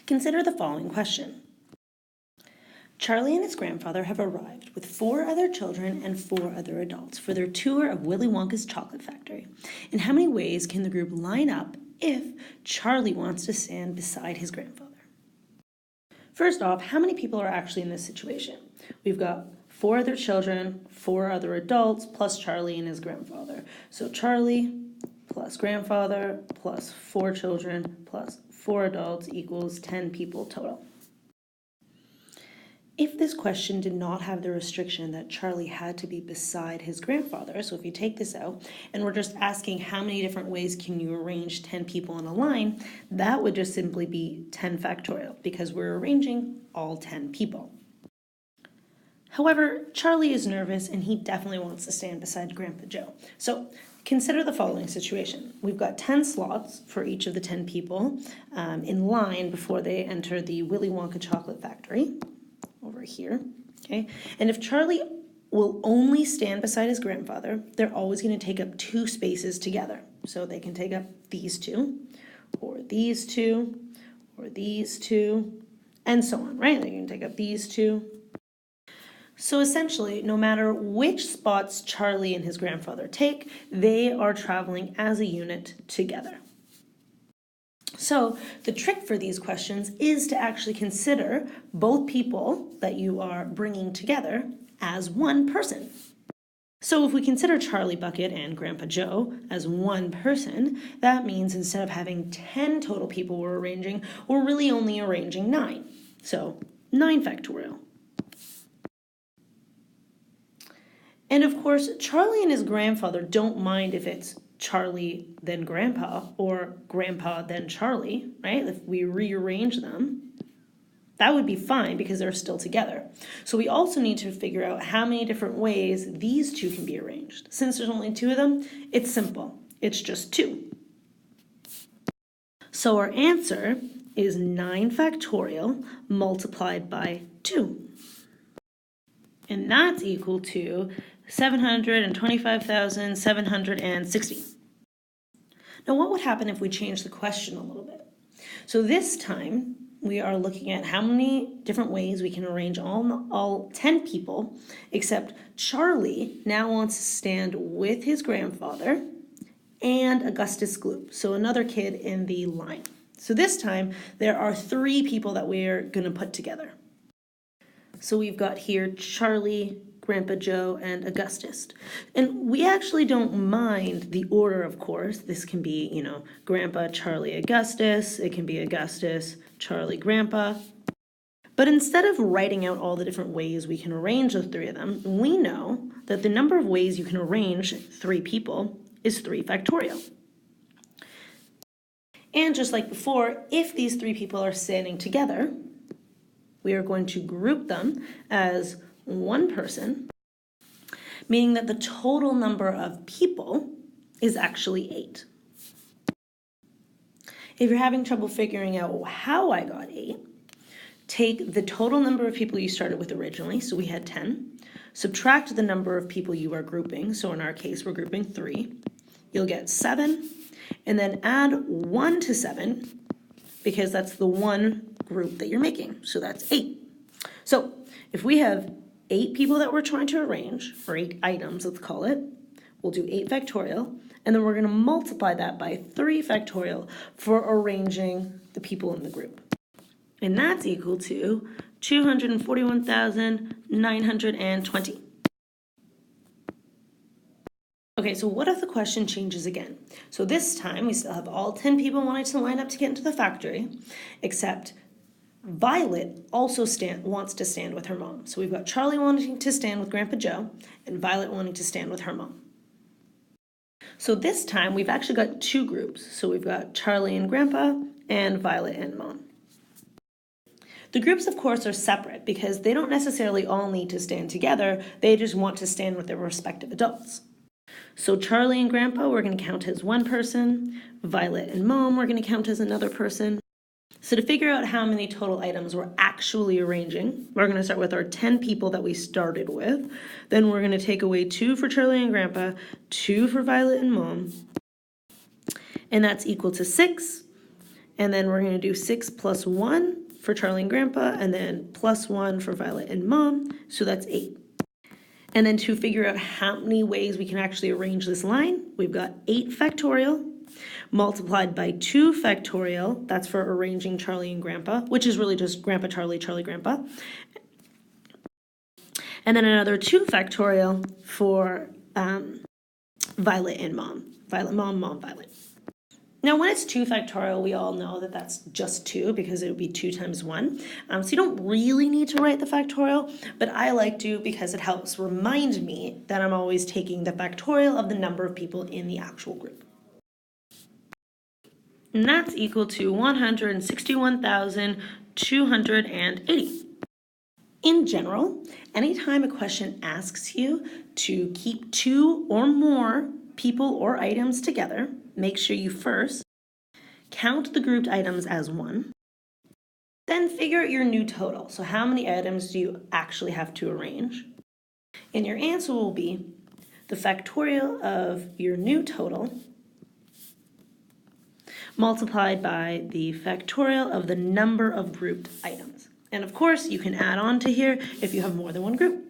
Consider the following question. Charlie and his grandfather have arrived with 4 other children and 4 other adults for their tour of Willy Wonka's chocolate factory. In how many ways can the group line up if Charlie wants to stand beside his grandfather? First off, how many people are actually in this situation? We've got 4 other children, 4 other adults, plus Charlie and his grandfather. So Charlie plus grandfather plus 4 children plus 4 adults equals 10 people total. If this question did not have the restriction that Charlie had to be beside his grandfather, so if you take this out and we're just asking how many different ways can you arrange 10 people in a line, that would just simply be 10 factorial because we're arranging all 10 people. However, Charlie is nervous and he definitely wants to stand beside Grandpa Joe. So consider the following situation. We've got 10 slots for each of the 10 people in line before they enter the Willy Wonka chocolate factory. Over here, okay? And if Charlie will only stand beside his grandfather, they're always going to take up 2 spaces together. So they can take up these 2, or these 2, or these 2, and so on, right? They can take up these 2. So essentially, no matter which spots Charlie and his grandfather take, they are traveling as a unit together. So the trick for these questions is to actually consider both people that you are bringing together as one person. So if we consider Charlie Bucket and Grandpa Joe as one person, that means instead of having 10 total people we're arranging, we're really only arranging 9. So 9 factorial. And of course, Charlie and his grandfather don't mind if it's Charlie then Grandpa or Grandpa then Charlie, right? If we rearrange them, that would be fine because they're still together. So we also need to figure out how many different ways these 2 can be arranged. Since there's only 2 of them, it's simple. It's just 2. So our answer is 9 factorial multiplied by 2. And that's equal to 725,760. Now, what would happen if we change the question a little bit? So this time, we are looking at how many different ways we can arrange all 10 people, except Charlie now wants to stand with his grandfather and Augustus Gloop, so another kid in the line. So this time, there are 3 people that we're going to put together. So we've got here Charlie, Grandpa Joe, and Augustus. And we actually don't mind the order, of course. This can be, Grandpa, Charlie, Augustus. It can be Augustus, Charlie, Grandpa. But instead of writing out all the different ways we can arrange the 3 of them, we know that the number of ways you can arrange 3 people is 3 factorial. And just like before, if these 3 people are standing together, we are going to group them as one person, meaning that the total number of people is actually 8. If you're having trouble figuring out how I got 8, take the total number of people you started with originally, so we had 10, subtract the number of people you are grouping, so in our case we're grouping 3, you'll get 7, and then add 1 to 7, because that's the one group that you're making, so that's 8. So if we have 8 people that we're trying to arrange, or 8 items, let's call it, we'll do 8 factorial, and then we're going to multiply that by 3 factorial for arranging the people in the group. And that's equal to 241,920. Okay, so what if the question changes again? So this time we still have all 10 people wanting to line up to get into the factory, except Violet also wants to stand with her mom. So we've got Charlie wanting to stand with Grandpa Joe and Violet wanting to stand with her mom. So this time we've actually got 2 groups. So we've got Charlie and Grandpa and Violet and Mom. The groups, of course, are separate because they don't necessarily all need to stand together. They just want to stand with their respective adults. So Charlie and Grandpa, we're going to count as one person. Violet and Mom, we're going to count as another person. So to figure out how many total items we're actually arranging, we're going to start with our 10 people that we started with. Then we're going to take away 2 for Charlie and Grandpa, 2 for Violet and Mom. And that's equal to 6. And then we're going to do 6 plus 1 for Charlie and Grandpa, and then plus 1 for Violet and Mom, so that's 8. And then to figure out how many ways we can actually arrange this line, we've got 8 factorial multiplied by 2 factorial, that's for arranging Charlie and Grandpa, which is really just Grandpa Charlie, Charlie Grandpa. And then another 2 factorial for Violet and Mom. Violet, Mom, Mom, Violet. Now, when it's 2 factorial, we all know that that's just 2 because it would be 2 times 1. So you don't really need to write the factorial, but I like to because it helps remind me that I'm always taking the factorial of the number of people in the actual group. And that's equal to 161,280. In general, anytime a question asks you to keep 2 or more people or items together, make sure you first count the grouped items as 1, then figure out your new total. So how many items do you actually have to arrange? And your answer will be the factorial of your new total multiplied by the factorial of the number of grouped items. And of course, you can add on to here if you have more than one group.